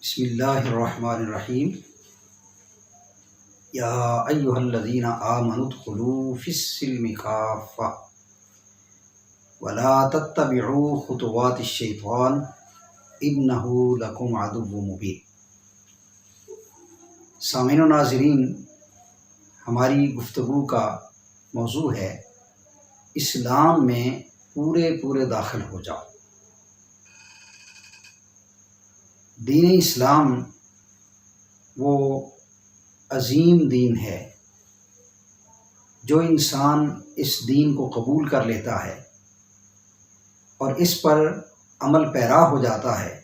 بسم اللہ الرحمن الرحیم یا ایہا الذین آمنوا ادخلوا فی السلم کافۃ ولا تتبعوا خطوات الشیطان انہ لکم عدو مبین۔ سامعین و ناظرین، ہماری گفتگو کا موضوع ہے اسلام میں پورے داخل ہو جاؤ۔ دین اسلام وہ عظیم دین ہے، جو انسان اس دین کو قبول کر لیتا ہے اور اس پر عمل پیرا ہو جاتا ہے،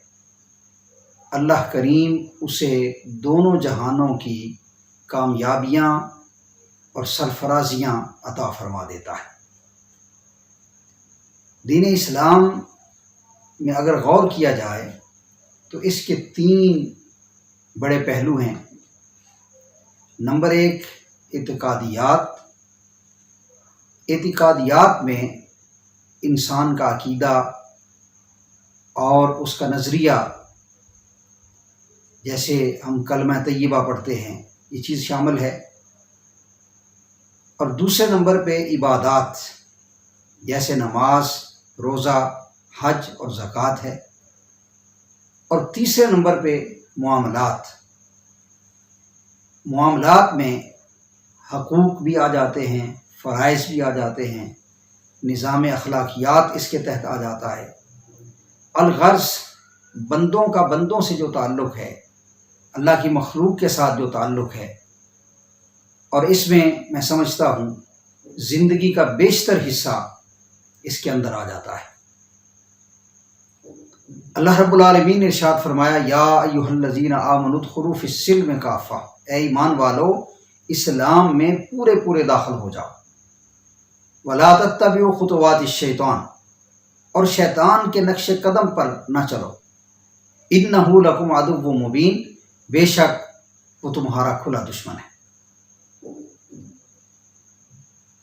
اللہ کریم اسے دونوں جہانوں کی کامیابیاں اور سرفرازیاں عطا فرما دیتا ہے۔ دین اسلام میں اگر غور کیا جائے تو اس کے 3 بڑے پہلو ہیں۔ نمبر 1، اعتقادیات میں انسان کا عقیدہ اور اس کا نظریہ، جیسے ہم کلمہ طیبہ پڑھتے ہیں، یہ چیز شامل ہے۔ اور دوسرے نمبر پہ عبادات، جیسے نماز، روزہ، حج اور زکوٰۃ ہے۔ اور تیسرے نمبر پہ معاملات میں حقوق بھی آ جاتے ہیں، فرائض بھی آ جاتے ہیں، نظام اخلاقیات اس کے تحت آ جاتا ہے۔ الغرض بندوں کا بندوں سے جو تعلق ہے، اللہ کی مخلوق کے ساتھ جو تعلق ہے، اور اس میں سمجھتا ہوں زندگی کا بیشتر حصہ اس کے اندر آ جاتا ہے۔ اللہ رب العالمین نے ارشاد فرمایا، یا ایھا الذین آمنوا ادخلوا فی السلم کافۃ، اے ایمان والو اسلام میں پورے داخل ہو جاؤ۔ ولا تتبعوا خطوات الشیطان، اور شیطان کے نقش قدم پر نہ چلو۔ انہ لکم عدو مبین، بے شک وہ تمہارا کھلا دشمن ہے۔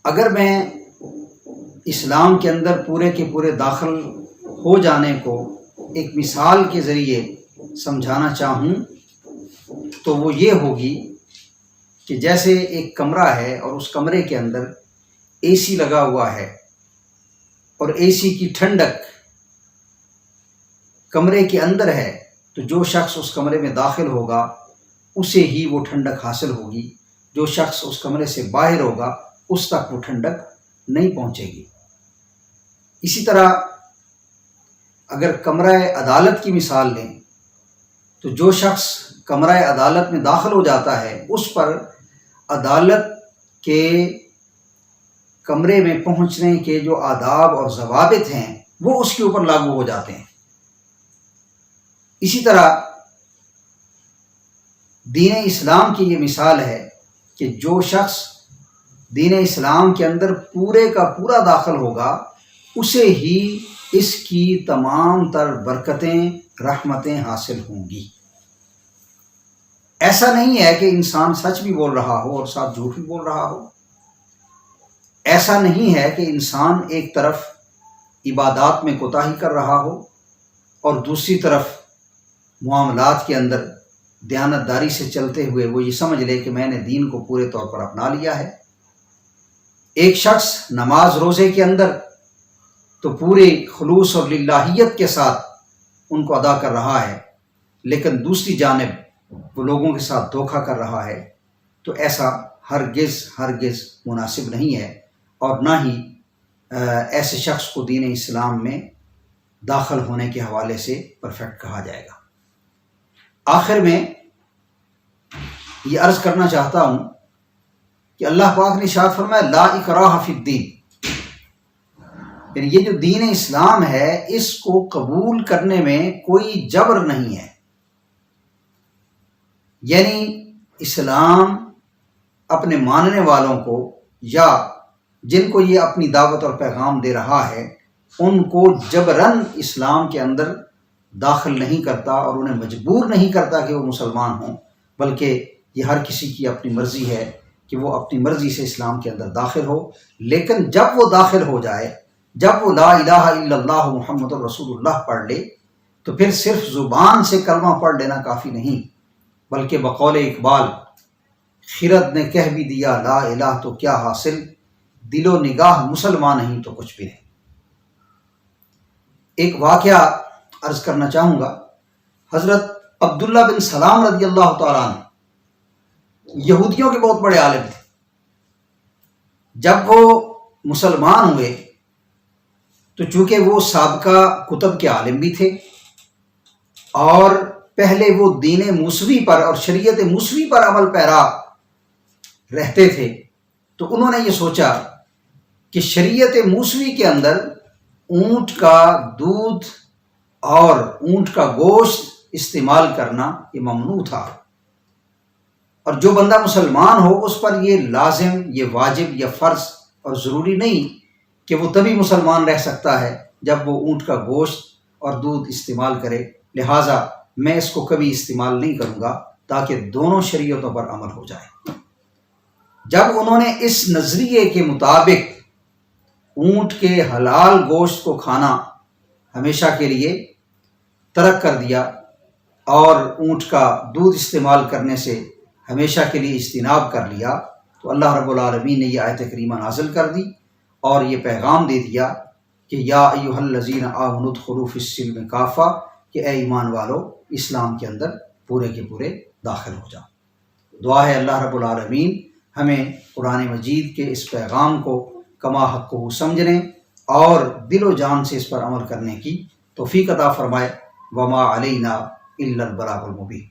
اگر میں اسلام کے اندر پورے کے پورے داخل ہو جانے کو ایک مثال کے ذریعے سمجھانا چاہوں تو وہ یہ ہوگی کہ جیسے ایک کمرہ ہے اور اس کمرے کے اندر اے سی لگا ہوا ہے، اور اے سی کی ٹھنڈک کمرے کے اندر ہے، تو جو شخص اس کمرے میں داخل ہوگا اسے ہی وہ ٹھنڈک حاصل ہوگی۔ جو شخص اس کمرے سے باہر ہوگا اس تک وہ ٹھنڈک نہیں پہنچے گی۔ اسی طرح اگر کمرہ عدالت کی مثال لیں تو جو شخص کمرہ عدالت میں داخل ہو جاتا ہے، اس پر عدالت کے کمرے میں پہنچنے کے جو آداب اور ضوابط ہیں وہ اس کے اوپر لاگو ہو جاتے ہیں۔ اسی طرح دین اسلام کی یہ مثال ہے کہ جو شخص دین اسلام کے اندر پورے کا پورا داخل ہوگا اسے ہی اس کی تمام تر برکتیں، رحمتیں حاصل ہوں گی۔ ایسا نہیں ہے کہ انسان سچ بھی بول رہا ہو اور ساتھ جھوٹ بھی بول رہا ہو۔ ایسا نہیں ہے کہ انسان ایک طرف عبادات میں کوتاہی کر رہا ہو اور دوسری طرف معاملات کے اندر دیانتداری سے چلتے ہوئے وہ یہ سمجھ لے کہ میں نے دین کو پورے طور پر اپنا لیا ہے۔ ایک شخص نماز روزے کے اندر تو پورے خلوص اور للہیت کے ساتھ ان کو ادا کر رہا ہے، لیکن دوسری جانب وہ لوگوں کے ساتھ دھوکہ کر رہا ہے، تو ایسا ہرگز مناسب نہیں ہے، اور نہ ہی ایسے شخص کو دین اسلام میں داخل ہونے کے حوالے سے پرفیکٹ کہا جائے گا۔ آخر میں یہ عرض کرنا چاہتا ہوں کہ اللہ پاک نے ارشاد فرمایا، لا اکراہ فی الدین، یعنی یہ جو دین اسلام ہے اس کو قبول کرنے میں کوئی جبر نہیں ہے۔ یعنی اسلام اپنے ماننے والوں کو یا جن کو یہ اپنی دعوت اور پیغام دے رہا ہے ان کو جبراً اسلام کے اندر داخل نہیں کرتا اور انہیں مجبور نہیں کرتا کہ وہ مسلمان ہوں، بلکہ یہ ہر کسی کی اپنی مرضی ہے کہ وہ اپنی مرضی سے اسلام کے اندر داخل ہو۔ لیکن جب وہ داخل ہو جائے، جب وہ لا الہ الا اللہ محمد الرسول اللہ پڑھ لے، تو پھر صرف زبان سے کلمہ پڑھ لینا کافی نہیں، بلکہ بقول اقبال خرد نے کہہ بھی دیا لا الہ تو کیا حاصل، دل و نگاہ مسلمان نہیں تو کچھ بھی نہیں۔ ایک واقعہ عرض کرنا چاہوں گا۔ حضرت عبداللہ بن سلام رضی اللہ تعالیٰ عنہ یہودیوں کے بہت بڑے عالم تھے۔ جب وہ مسلمان ہوئے تو چونکہ وہ سابقہ کتب کے عالم بھی تھے اور پہلے وہ دین موسوی پر اور شریعت موسوی پر عمل پیرا رہتے تھے، تو انہوں نے یہ سوچا کہ شریعت موسوی کے اندر اونٹ کا دودھ اور اونٹ کا گوشت استعمال کرنا یہ ممنوع تھا، اور جو بندہ مسلمان ہو اس پر یہ لازم، یہ واجب یا فرض اور ضروری نہیں کہ وہ تبھی مسلمان رہ سکتا ہے جب وہ اونٹ کا گوشت اور دودھ استعمال کرے، لہٰذا میں اس کو کبھی استعمال نہیں کروں گا تاکہ دونوں شریعتوں پر عمل ہو جائے۔ جب انہوں نے اس نظریے کے مطابق اونٹ کے حلال گوشت کو کھانا ہمیشہ کے لیے ترک کر دیا اور اونٹ کا دودھ استعمال کرنے سے ہمیشہ کے لیے اجتناب کر لیا، تو اللہ رب العالمین نے یہ آیت کریمہ نازل کر دی اور یہ پیغام دے دیا کہ یا ایھا الذین آمنوا ادخلوا فی السلم کافہ، کہ اے ایمان والو اسلام کے اندر پورے کے پورے داخل ہو جاؤ۔ دعا ہے اللہ رب العالمین ہمیں قرآن مجید کے اس پیغام کو کما حق کو سمجھنے اور دل و جان سے اس پر عمل کرنے کی توفیق عطا فرمائے۔ وما علینا الا البلاغ المبین۔